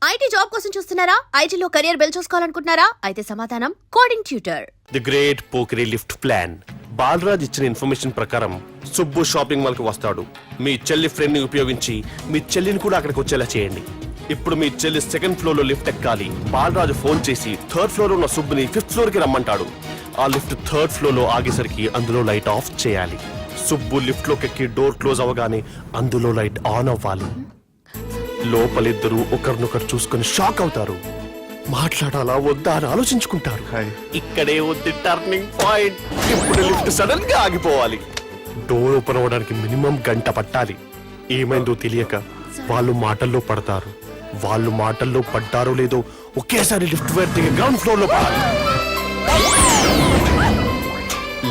IT job కోసం చూస్తున్నారా? ఐటీలో కెరియర్ బిల్డ్ చూసుకోవాలనుకుంటున్నారా? అయితే సమాధానం కోడింగ్ ట్యూటర్. ది గ్రేట్ పోకరీ లిఫ్ట్ ప్లాన్. బాలరాజ్ ఇచ్చిన ఇన్ఫర్మేషన్ ప్రకారం సుబ్బు షాపింగ్ మాల్ కి వస్తాడు. మీ చెల్లి ఫ్రెండ్ ని ఉపయోగించి మీ చెల్లిని కూడా అక్కడికి వచ్చేలా చేయండి. ఇప్పుడు మీ చెల్లి సెకండ్ ఫ్లోర్ లో లిఫ్ట్ ఎక్కాలి. బాలరాజు ఫోన్ చేసి థర్డ్ ఫ్లోర్ ఉన్న సుబ్బుని ఫిఫ్త్ ఫ్లోర్ కి రమ్మంటాడు. ఆ లిఫ్ట్ థర్డ్ ఫ్లోర్ లో ఆగేసరికి అందులో లైట్ ఆఫ్ చేయాలి. సుబ్బు లిఫ్ట్ లోకి ఎక్కి డోర్ క్లోజ్ అవ్వగానే అందులో లైట్ ఆన్ అవ్వాలి. లోపలిద్దరూ ఒకరినొకరు చూసుకుని షాక్ అవుతారు. మాట్లాడాలా వద్దా అని ఆలోచించుకుంటారు. ఇక్కడే ఉంది టర్నింగ్ పాయింట్. ఇప్పుడు లిఫ్ట్ సడన్ గా ఆగిపోవాలి. డోర్ ఓపెన్ అవ్వడానికి మినిమం గంట పట్టాలి. ఏమైందో తెలియక వాళ్ళు మాటల్లో పడతారు. వాళ్ళు మాటల్లో పడ్డారో లేదో ఒకేసారి లిఫ్ట్ దిగి గ్రౌండ్ ఫ్లోర్ లో పడాలి.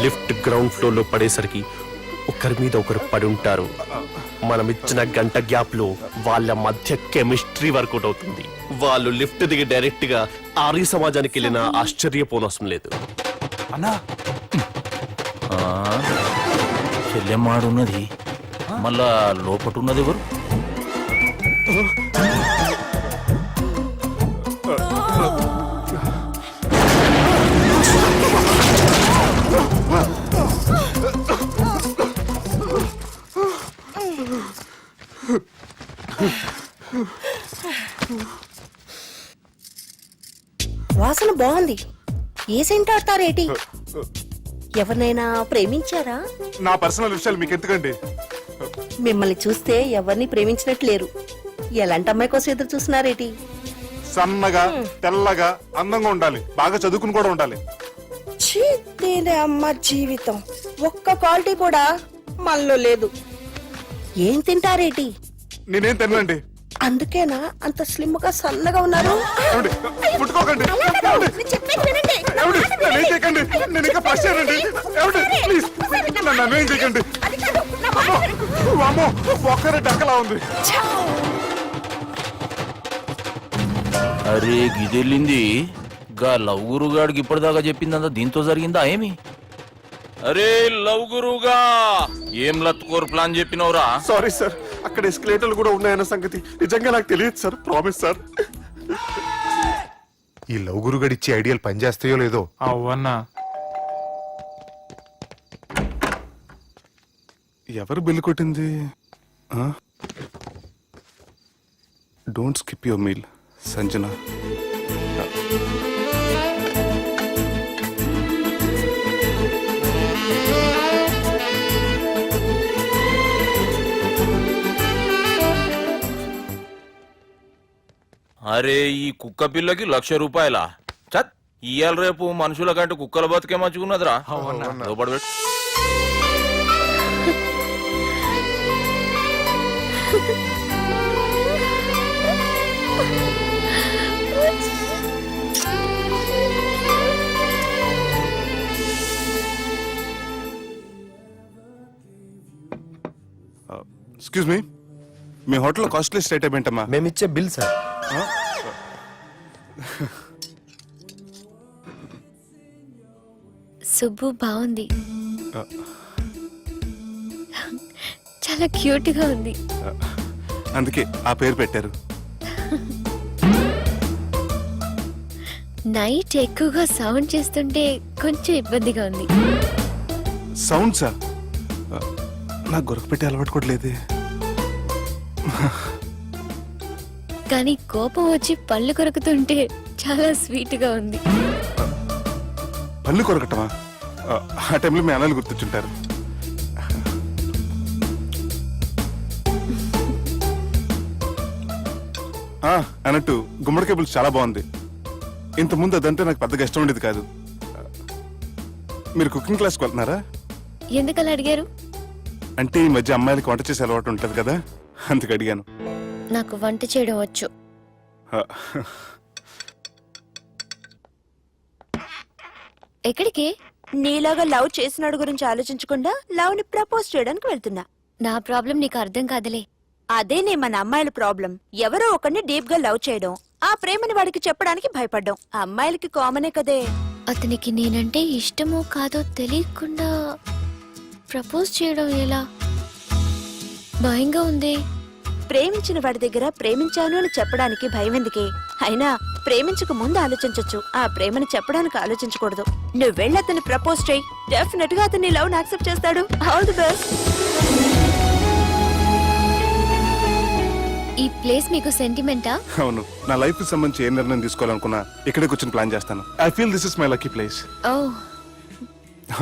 లిఫ్ట్ గ్రౌండ్ ఫ్లోర్ లో పడేసరికి ఒకరి మీద ఒకరు పడి ఉంటారు. మనం ఇచ్చిన గంట గ్యాప్ లో వాళ్ళ మధ్య కెమిస్ట్రీ వర్కౌట్ అవుతుంది. వాళ్ళు లిఫ్ట్ దిగి డైరెక్ట్ గా ఆర్య సమాజానికి వెళ్ళిన ఆశ్చర్యపోనవసరం లేదు. అన్నా చెల్లెమ్మాడున్నది మళ్ళా లోపటున్నది ఎవరు? వాసన బాగుంది. ఏ సెంట్ ఆడతారేటి? ఎవరినైనా ప్రేమించారా? నా పర్సనల్ విషయాలు మీకు ఎందుకండి? మిమ్మల్ని చూస్తే ఎవరిని ప్రేమించినట్లేరు. ఎలాంటి అమ్మాయి కోసం ఎదురు చూస్తున్నారేటి? సన్నగా తెల్లగా అందంగా ఉండాలి. బాగా చదువుకుని కూడా ఉండాలి. అమ్మ జీవితం ఒక్క క్వాలిటీ కూడా మనలో లేదు. ఏం తింటారేటి? నేనేం తినండి. అందుకేనా అంత స్లిమ్ గా సన్నగా ఉన్నారు? ముట్టుకోకండి. నేను ఇంకా ఫస్ట్ చేయనండి. ప్లీజ్ నన్ను ఏం చేయకండి. అమ్మో ఒక్కరే డక్కలా ఉంది. అరే గిదెళ్ళింది గా లవ్ గురుగాడికి ఇప్పటిదాకా చెప్పిందంతా దీంతో జరిగిందా ఏమి? అరే లవ్ గురుగా ఏం లత్కోరు ప్లాన్ చెప్పినవురా? సారీ సార్, అక్కడ ఎస్కలేటర్లు కూడా ఉన్నాయన్న సంగతి నిజంగా నాకు తెలియదు సార్. Promise sir. ఈ లవ్ గురుగడిచ్చే ఐడియాలు పనిచేస్తాయో లేదో. అవ్వన్నా ఎవరు బిల్లు కొట్టింది? Don't skip your meal Sanjana. అరే ఈ కుక్క పిల్లకి 1,00,000 రూపాయలా? చత్ ఇయ్యాల రేపు మనుషుల కంటే కుక్కల బతికే మంచుకున్నదిరా. లోపడి పెట్టు. ఎక్స్క్యూజ్ మీ, మీ హోటల్లో కాస్ట్లీ ఐటమ్ ఏంటమ్మా? మేమిచ్చే బిల్ సార్. సుబ్బు బాగుంది, చాలా క్యూట్ గా ఉంది. అందుకే ఆ పేరు పెట్టారు. నైట్ ఎక్కువగా సౌండ్ చేస్తుంటే కొంచెం ఇబ్బందిగా ఉంది. సౌండ్సా? నాకు గొరక పెట్టి అలవాటు కూడా లేదే. కానీ కోపం వచ్చి పళ్ళు కొరుకుతుంటే చాలా స్వీట్ గా ఉంది. పళ్ళు కొరకటమా? ఆ టైంలో మీ అన్నలు గుర్తొచ్చుంటారు. అన్నట్టు గుమ్మడికాయ పులుసు చాలా బాగుంది. ఇంతకుముందు అదంటే నాకు పెద్దగా ఇష్టం ఉండేది కాదు. మీరు కుకింగ్ క్లాస్కి వెళ్తున్నారా? ఎందుకలా అడిగారు? అంటే ఈ మధ్య అమ్మాయిలకి వంట చేసే అలవాటు ఉంటది కదా, అందుకు అడిగాను. నాకు వంట చేయడం వచ్చు. ఎక్కడికి? నీలాగా లవ్ చేసినాడు గురించి ఆలోచించకుండా లవ్ ని ప్రపోజ్ చేయడానికి వెళ్తున్నా. నా ప్రాబ్లం నీకు అర్థం కాదులే. అదేనే మన అమ్మాయిల ప్రాబ్లం. ఎవరో ఒకరిని డీప్ గా లవ్ చేయడం, ఆ ప్రేమని వాడికి చెప్పడానికి భయపడ్డం అమ్మాయిలకి కామనే కదే. అతనికి నేనంటే ఇష్టమో కాదో తెలియకుండా ప్రపోజ్ చేయడం ఎలా? భయంగా ఉంది. ప్రేమించిన వాడి దగ్గర ప్రేమించాను అని చెప్పడానికి భయం ఎందుకే? అయినా ప్రేమించక ముందు ఆలోచించొచ్చు, ఆ ప్రేమని చెప్పడానికి ఆలోచించకూడదు. నువ్వు వెళ్ళి అతన్ని ప్రపోజ్ చేయి, డెఫినెట్ గా అతన్ని లవ్ యాక్సెప్ట్ చేస్తాడు. All the best. ఈ ప్లేస్ మీకు సెంటిమెంటా? అవును, నా లైఫ్ కి సంబంధించి ఏ నిర్ణయం తీసుకోవాలనుకున్నా ఇక్కడే కూర్చొని ప్లాన్ చేస్తాను. I feel this is my lucky place. Oh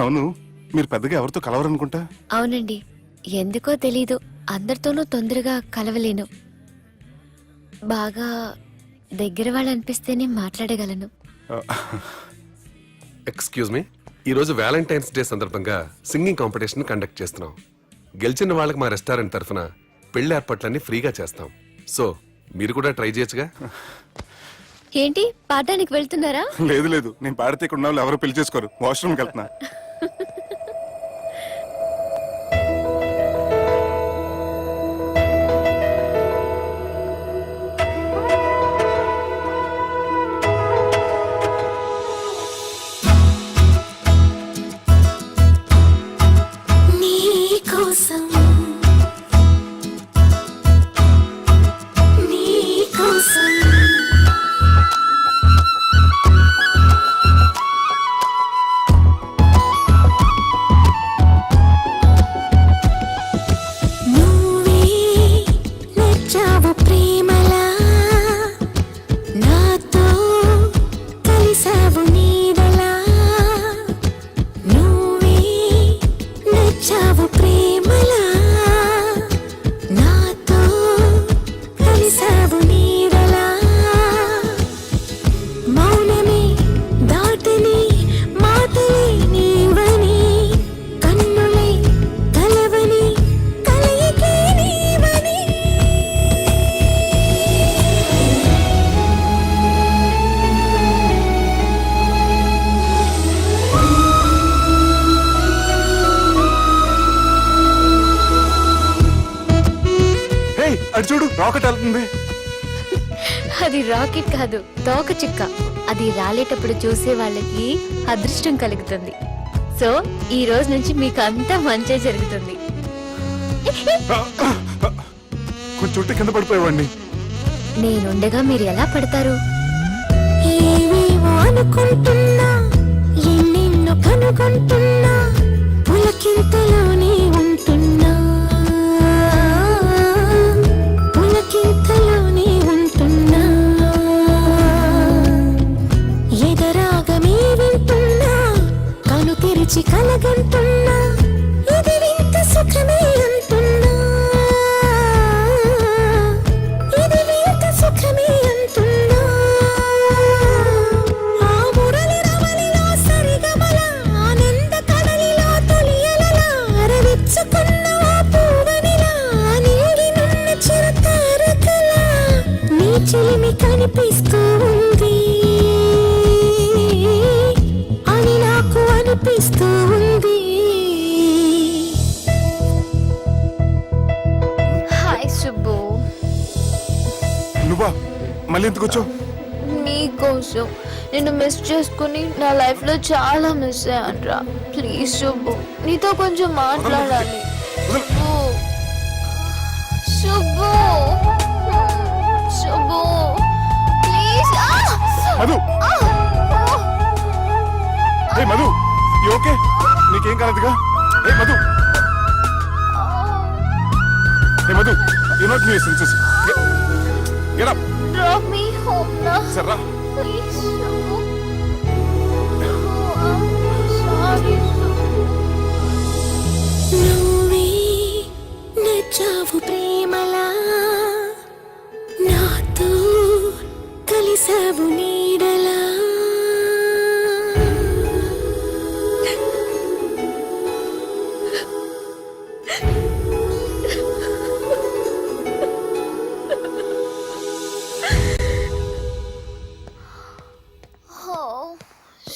అవును, మీరు పెద్దగా ఎవరితో కలవరనుకుంటా. అవునండి, ఎందుకో తెలీదు, అందరితోనూ తొందరగా కలవలేను. బాగా దగ్గర వాళ్ళు అనిపిస్తేనే మాట్లాడగలను. ఎక్స్క్యూజ్ మీ, ఈరోజు వ్యాలంటైన్స్ డే సందర్భంగా సింగింగ్ కాంపిటీషన్ కండక్ట్ చేస్తున్నాం. గెలిచిన వాళ్ళకి మా రెస్టారెంట్ తరఫున పెళ్లి ఏర్పాట్లన్నీ ఫ్రీగా చేస్తాం. సో మీరు కూడా ట్రై చేయొచ్చుగా. ఏంటి, పాడడానికి వెళ్తున్నారా? లేదు లేదు, నేను పాడితే ఇక్కడ ఉన్న వాళ్ళు ఎవరో పెళ్లి చేసుకోరు. వాష్రూమ్కి వెళ్తున్నా. అటు చూడు, రాకెట్ వెళ్తుంది. అది రాకెట్ కాదు, తోక చుక్క. అది రాలేటప్పుడు చూసే వాళ్ళకి అదృష్టం కలుగుతుంది. సో ఈ రోజు నుంచి మీకు అంతా మంచి జరుగుతుంది. కొంచెం ఉంటే కింద పడిపోయేవాడిని. నేనుండగా మీరు ఎలా పడతారు? అనుకుంటున్నా, ఎన్నెన్నో కనుగొంటున్నా, పులకింతలోనే ఉంటున్నా, పులకింతలోనే ఉంటున్నా, ఎదరాగమే వింటున్నా, కను తెరిచి కలగంటున్నా, ఇది వింత సుఖమే అంటున్నా, ఇది వింత సుఖమే అంటున్నా. ఆ మురళి రమణిలో సరిగమల, ఆనంద కడలిలో తొలియలల, అరవిచ్చుకున్న ఆ పూవనిలా, నింగినున్న చిరతారకల, నీ చెలిమి కనిపిస్తూ ఉంది అని నాకు అనిపిస్తూ ఉంది. హాయ్ సుబ్బు. నువ్వా? మళ్ళీ ఎందుకు వచ్చావు? నీకోసం నిన్ను మిస్ చేసుకుని నా లైఫ్ లో చాలా మిస్ అయ్యానురా. ప్లీజ్ సుబ్బు, నీతో కొంచెం మాట్లాడాలి. Subbu, Subbu, Subbu, please. Madhu, hey Madhu, you okay? నీకేం కాలేదుగా? Hey Madhu, hey Madhu, you not new senses. Get up. Drop me home నా. సర్రా. ప్లీజ్ సుబ్బు. సారీ సుబ్బు. నువ్వే నచ్చావు ప్రేమలా, నాతో కలిసావు నీడలా.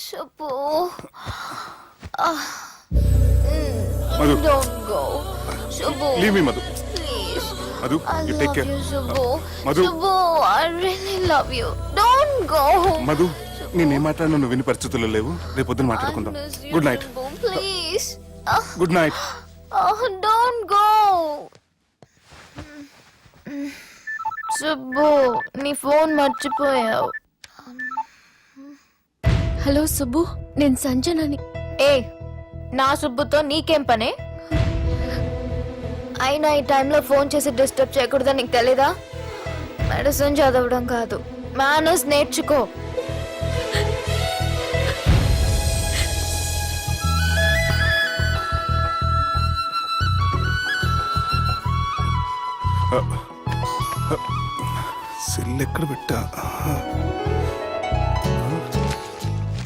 Subbu. Madhu, Don't go. Subbu. Leave me Madhu. Please. Madhu, I you take love care. you, Subbu. Madhu. Subbu, I really love you. Don't go. Madhu, నేనేం మాట్లాడినా నువ్వు విని పరిస్థితుల్లో లేవు. రేపు పొద్దున మాట్లాడుకుందాం. I miss you, good night. Subbu. Please. Good night. Don't go. Subbu నీ ఫోన్ మర్చిపోయావు. హలో సుబ్బు, నేను సంజనని. ఏ నా సుబ్బుతో నీకేం పనే? అయినా ఈ టైంలో ఫోన్ చేసి డిస్టర్బ్ చేయకూడదని నీకు తెలీదా? మెడిసిన్ చదవడం కాదు, మేనర్స్ నేర్చుకో. సెల్ ఎక్కడ పెట్టా?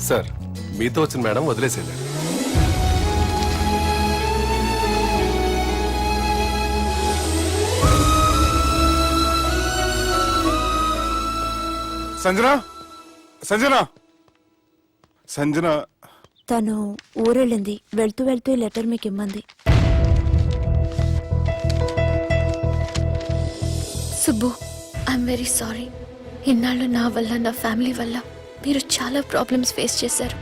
సార్ మీతో వచ్చిన మేడం వదిలేసేయండి. సంజన, సంజన, సంజన. తను ఊరెళ్ళింది. వెళ్తూ వెళ్తూ ఈ లెటర్ మీకు ఇమ్మంది. Subbu, I'm very sorry. ఇన్నాళ్ళు నా వల్ల, నా ఫ్యామిలీ వల్ల మీరు చాలా ప్రాబ్లమ్స్ ఫేస్ చేశారు.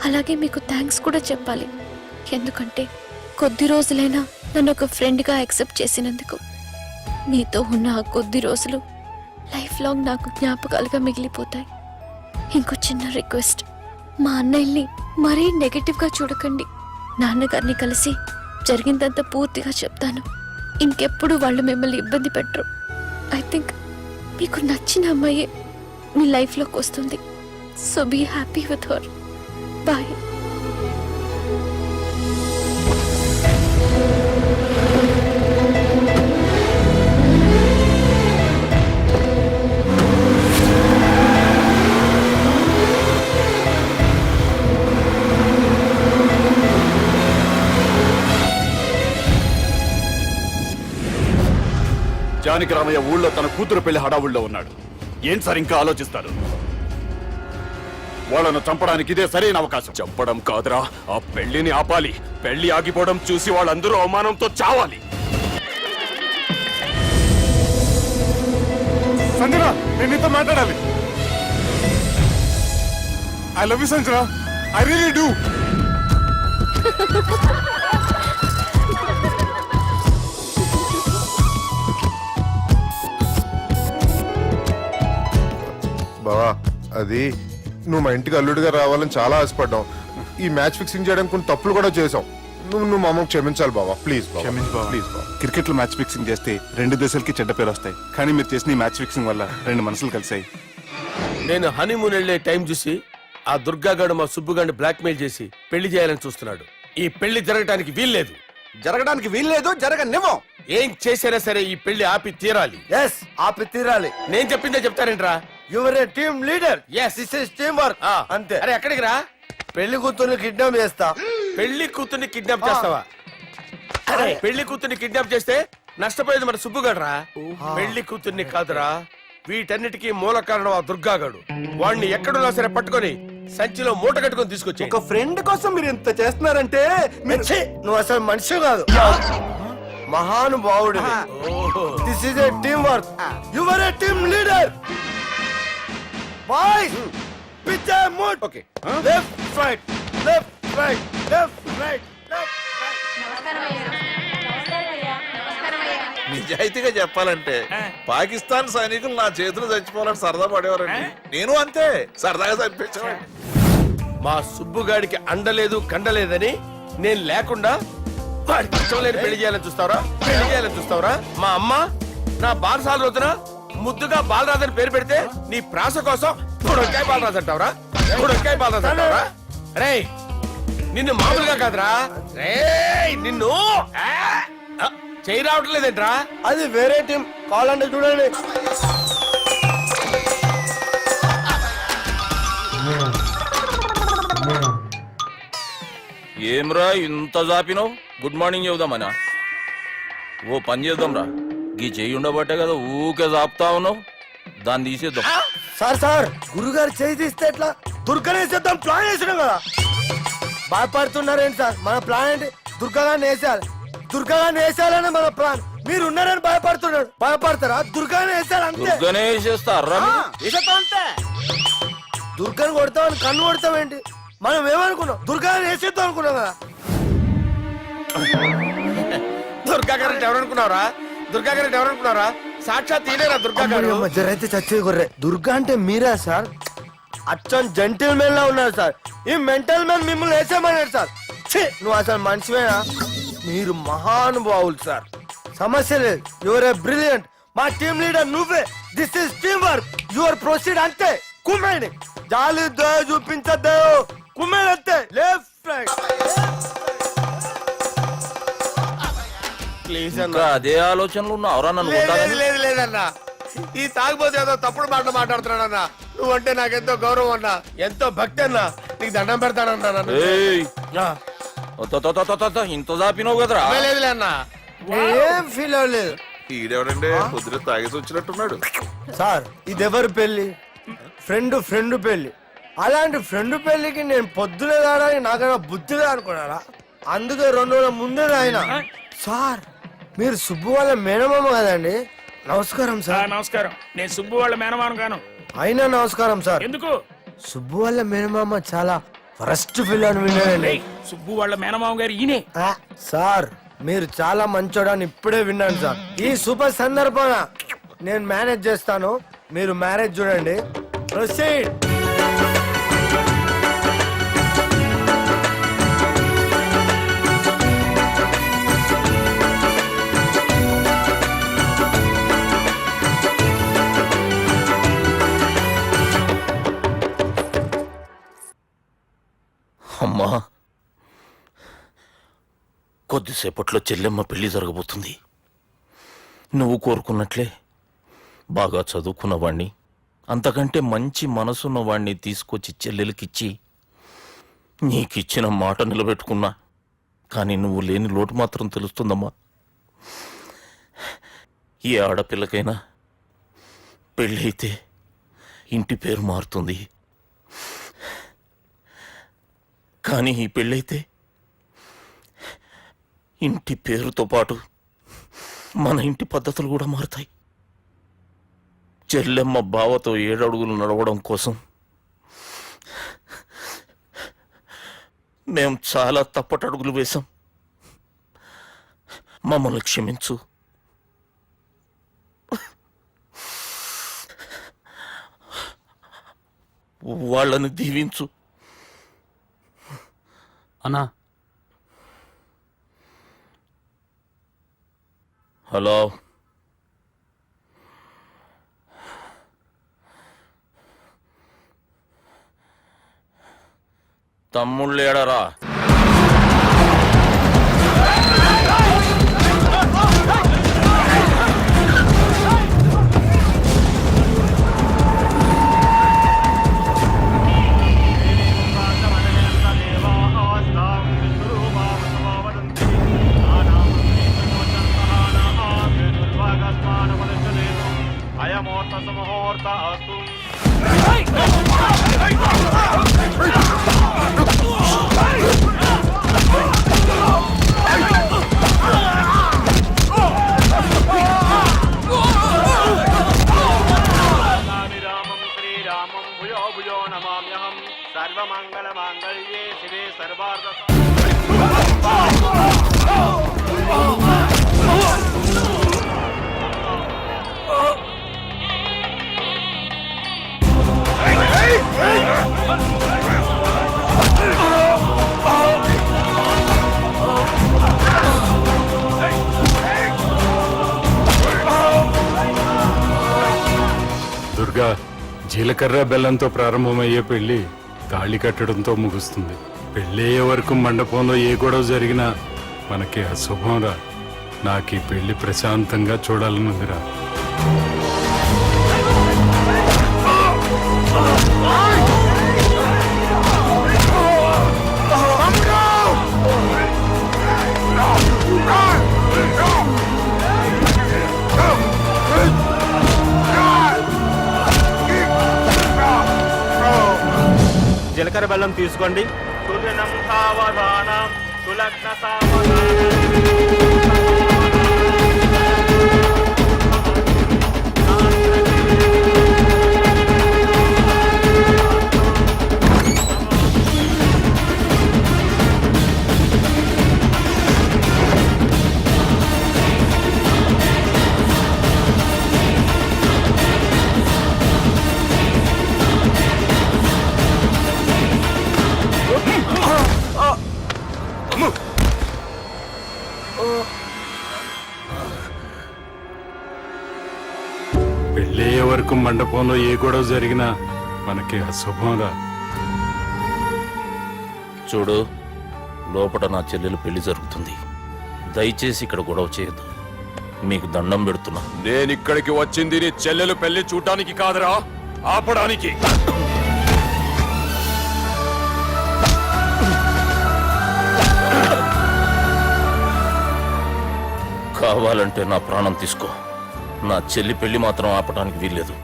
అలాగే మీకు థ్యాంక్స్ కూడా చెప్పాలి. ఎందుకంటే కొద్ది రోజులైనా నన్ను ఒక ఫ్రెండ్గా యాక్సెప్ట్ చేసినందుకు. మీతో ఉన్న ఆ కొద్ది రోజులు లైఫ్ లాంగ్ నాకు జ్ఞాపకాలుగా మిగిలిపోతాయి. ఇంకో చిన్న రిక్వెస్ట్, మా అన్నయ్యని మరీ నెగటివ్గా చూడకండి. నాన్నగారిని కలిసి జరిగిందంతా పూర్తిగా చెప్తాను. ఇంకెప్పుడు వాళ్ళు మిమ్మల్ని ఇబ్బంది పెట్టరు. ఐ థింక్ మీకు నచ్చిన అమ్మాయి మీ లైఫ్లోకి వస్తుంది. So be happy with her. Bye. Janaki Ramayya ఊళ్ళో తన కూతురు పెళ్లి హడావుల్లో ఉన్నాడు. ఏం సార్ ఇంకా ఆలోచిస్తారు? వాళ్ళను చంపడానికి ఇదే సరైన అవకాశం. చంపడం కాదురా, ఆ పెళ్లిని ఆపాలి. పెళ్లి ఆగిపోవడం చూసి వాళ్ళందరూ అవమానంతో చావాలి. సంజన, నేను నీతో మాట్లాడాలి. I love you Sanjana, I really do. బావా, అది నువ్వు మా ఇంటికి అల్లుడిగా రావాలని చాలా ఆశపడ్డావు. ఈ మ్యాచ్ ఫిక్సింగ్ చేయడానికి కొన్ని తప్పులు కూడా చేసావు. నువ్వు మా అమ్మకు క్షమించాలి బావా, ప్లీజ్ బావా. క్షమించు బావా. ప్లీజ్ బావా. క్రికెట్ లో మ్యాచ్ ఫిక్సింగ్ చేస్తే 2 దేశాలకి చెడ్డ పేరు వస్తాయి. కానీ మీరు చేసిన ఈ మ్యాచ్ ఫిక్సింగ్ వల్ల 2 మనసులు కలిసాయి. నేను హనీమూన్ వెళ్లే టైం చూసి ఆ దుర్గాగాడు మా సుబ్బుగాడిని బ్లాక్మెయిల్ చేసి పెళ్లి చేయాలని చూస్తున్నాడు. ఈ పెళ్లి జరగడానికి వీల్లేదు. జరగడానికి వీల్లేదు, జరగనివ్వం. ఏం చేసినా సరే ఈ పెళ్లి ఆపి తీరాలి. ఎస్, ఆపి తీరాలి. నేను చెప్పిందే చెప్తారేంట్రా? You're a team leader. Yes. This is team work. అంతే. అరే ఎక్కడికి రా? పెళ్లి కూతుర్ని కిడ్నాప్ చేస్తా. పెళ్లి కూతుర్ని కిడ్నాప్ చేస్తావా? అరే పెళ్లి కూతుర్ని కిడ్నాప్ చేస్తే నష్టపోయేది మన సుబ్బుగాడ్రా. పెళ్లి కూతుర్ని కాదురా, వీటన్నిటికీ మూల కారణం ఆ దుర్గాగాడు. వాణ్ణి ఎక్కడున్నా సరే పట్టుకొని సంచిలో మూట కట్టుకొని తీసుకొచ్చి ఒక ఫ్రెండ్ కోసం మీరు ఇంత చేస్తున్నారంటే నువ్వు అసలు మనిషి కాదు, మహానుభావుడు. This is a team work. Your a team leader. Boys, pitch A mood. Okay. Left right, left right, left right, left నిజాయితీగా చెప్పాలంటే పాకిస్తాన్ సైనికులు నా చేతులు చచ్చిపోవాలని సరదా పడేవారండి. నేను అంతే సరదాగా చనిపించేవాడిని. మా సుబ్బుగాడికి అండలేదు కండలేదని నేను లేకుండా వాడికి ఇష్టం లేని పెళ్లి చేయాలని చూస్తావరా? పెళ్లి చేయాలని చూస్తావరా? మా అమ్మ నా బాలసాల రోజున ముద్దుగా బాలరాజు అని పేరు పెడితే నీ ప్రాస కోసం బుడక్కాయ బాలరాజు అంటావరా? బుడక్కాయ బాలరాజు అంటావరా? రే నిన్ను మామూలుగా కాదురా, రే నిన్ను చేయి రావట్లేదేంట్రా? అది వేరే టీం. కావాలంటే చూడండి. ఏమ్రా ఇంత జాపినావు? Good morning చెబుదామనా? ఓ పని చేద్దాంరా, గీ చెయ్యి ఉండబట్టే కదా ఊకే జాపుతా ఉన్నావు. దాన్ని తీసేద్దాం. సార్ సార్, గురుగారు చేయి తీస్తే ఎట్లా? దుర్గనేసేద్దాం ప్లాన్ వేసినాం కదా. భయపడుతున్నారేంటి సార్? మన ప్లాన్ ఏంటి? దుర్గాన్ని వేసేయాలి. దుర్గాన్ని వేసేయాలని మన ప్లాన్. మీరు ఉన్నారని భయపడుతున్నాడు. భయపడతారా? దుర్గాన్ని వేసేయాలి అంతే. దుర్గనే వేసేస్తారా? వేసేద్దాం అంతే. దుర్గాని కొడతామని కన్ను కొడతామేంటి? మనం ఏమనుకున్నాం? దుర్గాన్ని వేసేద్దాం అనుకున్నాం కదా. దుర్గా గారు ఎవరనుకున్నారా? దుర్గా గారు ఎవరనుకున్నారా? సాక్షాత్ ఈయనేరా దుర్గా గారు అమ్మయ్య, జరైతే చచ్చే గొర్రె దుర్గా అంటే మీరా సార్ అచ్చం జెంటిల్ లా ఉన్నారు సార్ ఈ మెంటల్ మ్యాన్ మిమ్మల్ని వేసేమన్నాడు సార్ ఛీ, నువ్వు అసలు మనిషివేనా మీరు మహానుభావులు సార్ సమస్య లేదు యువర్ ఏ బ్రిలియంట్ మా టీమ్ లీడర్ నువ్వే this is team work your proceed అంతే కుమ్మేడి జాలి దయ చూపించద్దు కుమ్మేడి అంతే లెఫ్ట్ రైట్ ప్లీజ్ ఇంకా అదే ఆలోచనలు ఉన్నావురా నన్ను లేదు కొట్టాలని? లేదు లేదన్నా ఈ తాగుబోతు ఏదో తప్పుడు మాటలు మాట్లాడుతున్నాడన్నా నువ్వంటే నాకెంతో గౌరవం అన్నా ఎంతో భక్తి అన్నా నీకు దండం పెడతానన్నా నన్ను ఏయ్, ఆ, ఇంత దాపినావు కదరా లేదులే అన్నా ఏం ఫీల్ అవ్వలేదు ఈడెవడండి పొద్దున తాగేసి వచ్చినట్టున్నాడు. సార్ ఇది ఎవరు పెళ్లి ఫ్రెండ్ పెళ్లి అలాంటి ఫ్రెండ్ పెళ్లికి నేను పొద్దునే రావడానికి నాకైనా బుద్ధిగా అనుకున్నారా అందుకే 2 రోజుల ముందే ఆయన సార్ మీరు సుబ్బు వాళ్ళ మేనమామ కదండి నమస్కారం సార్ నమస్కారం. నేను సుబ్బు వాళ్ళ మేనమాను గాను. అయినా నమస్కారం సార్ ఎందుకు? సుబ్బు వాళ్ళ మేనమామ చాలా ఫస్ట్ ఫిల్ అని విన్నానండి ఏయ్, సుబ్బు వాళ్ళ మేనమామ గారు ఈయనే. ఆ, సార్ మీరు చాలా మంచోడని ఇప్పుడే విన్నాను సార్ ఈ శుభ సందర్భాన నేను మేనేజ్ చేస్తాను మీరు మ్యారేజ్ చూడండి ప్రొసీడ్ అమ్మా కొద్దిసేపట్లో చెల్లెమ్మ పెళ్లి జరగబోతుంది. నువ్వు కోరుకున్నట్లే బాగా చదువుకున్నవాణ్ణి అంతకంటే మంచి మనసున్నవాణ్ణి తీసుకొచ్చి చెల్లెలకిచ్చి నీకిచ్చిన మాట నిలబెట్టుకున్నా. కానీ నువ్వు లేని లోటు మాత్రం తెలుస్తుందమ్మా. ఏ ఆడపిల్లకైనా పెళ్ళైతే ఇంటి పేరు మారుతుంది. కానీ ఈ పెళ్ళైతే ఇంటి పేరుతో పాటు మన ఇంటి పద్ధతులు కూడా మారుతాయి. చెల్లెమ్మ బావతో 7 అడుగులు నడవడం కోసం మేం చాలా తప్పటడుగులు వేశాం. మమ్మల్ని క్షమించు. వాళ్ళని దీవించు. అన్నా హలో, తమ్ముళ్ళు ఏడరా? సర్వమంగళమాంగళ్యే శివే సర్వార్థ దుర్గా, జీలకర్ర బెల్లంతో ప్రారంభమయ్యే పెళ్లి తాళి కట్టడంతో ముగుస్తుంది. పెళ్ళయ్యే వరకు మండపంలో ఏ గొడవ జరిగినా మనకి అశుభం రా. నాకు ఈ పెళ్లి ప్రశాంతంగా చూడాలనుందిరా. జీలకర్ర బెల్లం తీసుకోండి. సుజనం సావధానం సులగ్న సావధానం. మండపంలో ఏ గొడవ జరిగినా మనకి అశుభంరా. చూడు, లోపల నా చెల్లెలు పెళ్లి జరుగుతుంది. దయచేసి ఇక్కడ గొడవ చేయొద్దు. మీకు దండం పెడుతున్నా. నేను ఇక్కడికి వచ్చింది నీ చెల్లెలు పెళ్లి చూడటానికి కాదురా, ఆపడానికి. కావాలంటే నా ప్రాణం తీసుకో, నా చెల్లి పెళ్లి మాత్రం ఆపడానికి వీల్లేదు.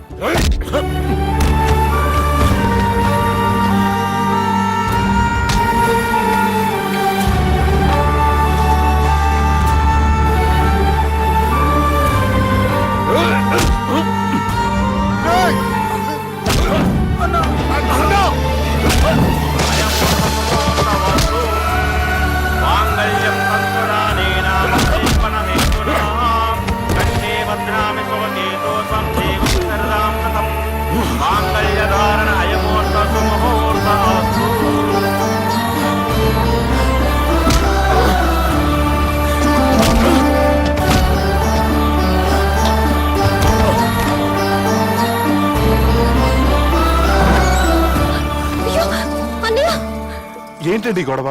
ఏంటండి గొడవ?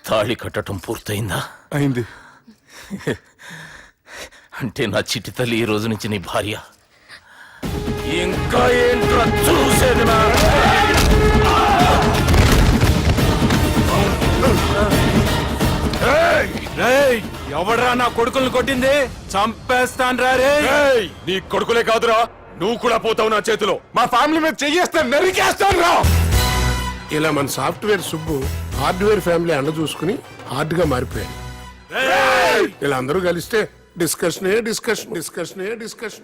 తాళి కట్టడం పూర్తయిందా? అయింది. అంటే నా చిట్టి తల్లి ఈ రోజు నుంచి నీ భార్య. ఇంకా ఏంట్రా చూసేది? ఎవడరా నా కొడుకులను కొట్టింది? చంపేస్తాను రా రే. నీ కొడుకులే కాదురా, నువ్వు కూడా పోతావు నా చేతిలో. మా ఫ్యామిలీ మీద చెయ్యేస్తాను, నరికేస్తాను రా. ఇలా మన సాఫ్ట్వేర్ సుబ్బు హార్డ్వేర్ ఫ్యామిలీ అండ చూసుకుని హార్డ్ గా మారిపోయాడు. ఇలా అందరూ కలిస్తే డిస్కషనే డిస్కషన్.